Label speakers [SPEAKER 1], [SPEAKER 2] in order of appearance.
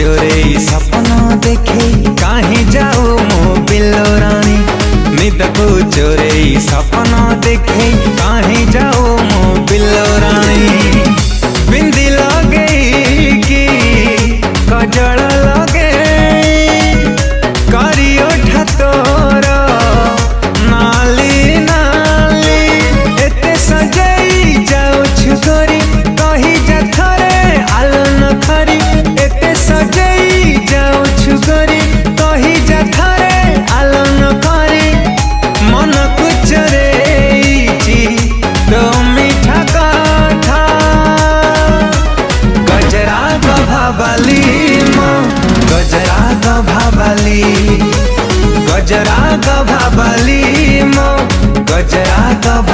[SPEAKER 1] चोरे सपना देखे कहीं जाओ मो बिल्लो रानी। निद को चोरे सपना देखे कहीं जाओ मो बिल्लो रानी। बिंदी लगे कि कजल लगे करियो ठतोर नाली नाली। एते सजई जाओ छुरी कही जा थरे आलो न खरी। एते सजई जाओ छुरी कही जा थरे आलो न खरी। मन को चोरे तो मीठा कथा गजरा गभाबाली मो गजरा गभाबाली गजरा गभाबाली।